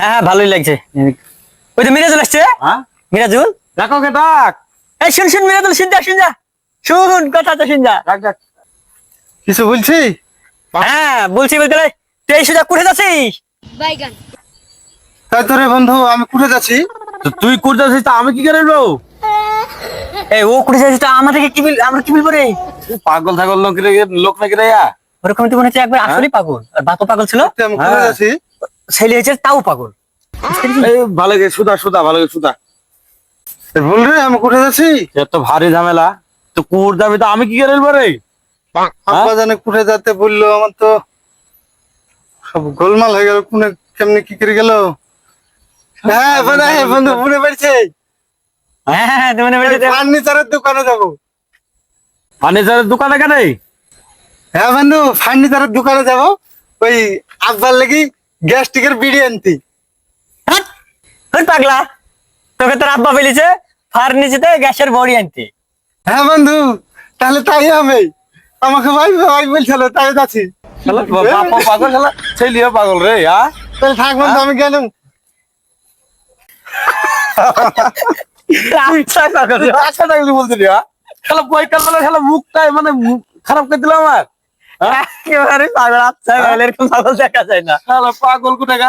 হ্যাঁ ভালোই লাগছে। ওই তো মিরাজুল আসছে। হ্যাঁ মিরাজুল ডাকো কে ডাক। এই শুন শুন মিরাজুল শুন যা শুন কথা তো শুন যা। ডাক ডাক কিছু বলছি। হ্যাঁ বলছি বলতে তুই সোজা কোথায় যাচ্ছিস? বাইগান। তাই তো রে বন্ধু আমি কোথায় যাচ্ছি। তো তুই কোথায় যাচ্ছিস তা আমি কি করে নেবো। এই ও কোথায় যাচ্ছিস তা আমাদেরকে কি বল, আমরা কি বলবো রে? পাগল ছাগল লোক নাকি রে ইয়া? ওরকম তো মনে হচ্ছে একবার আসলেই পাগল, আর বাপও পাগল ছিল, আমি কোথায় যাচ্ছি। ছেলে হয়েছে তাও পাগল। এই ভালো গে সুদা সুদা ভালো গে সুদা। বল রে আমি কোথায় যাচ্ছি। এত ভারী ঝামেলা। তো কুর যাবি তো আমি কি করে নেবো রে। আব্বা জানে কোথায় যেতে বললো, আমার তো সব গোলমাল হয়ে গেল। কোনে কেমনে কি করে গেল। হ্যাঁ বন্ধু মনে পড়ছে। হ্যাঁ হ্যাঁ তুমি মনে পড়ছে? ফার্নিচারের দোকানে যাবো। ফার্নিচারের দোকানে কেন? হ্যাঁ বন্ধু ফার্নিচারের দোকানে যাবো। ওই আব্বার লাগি গ্যাস্ট্রিকের বিড়ি আনতি। হ্যাঁ ওই পাগলা, তোকে তোর আব্বা বলেছে ফার্নিচারে গ্যাসের বড়ি আনতে। হ্যাঁ বন্ধু তাহলে তাই হবে। আমাকে ভাই ভাই বলছিল তাই যাচ্ছি। বাপা পাগল শালা ছেলেও পাগল রে। তাহলে থাক বন্ধু আমি গেলাম। আচ্ছা পাগল। আচ্ছা থাকলি বলতে শালা বইকাল বেলা শালা মুখটাই মানে খারাপ করে দিল আমার। একেবারে পাগল। আচ্ছা এরকম পাগল দেখা যায় না। শালা পাগল কোথায়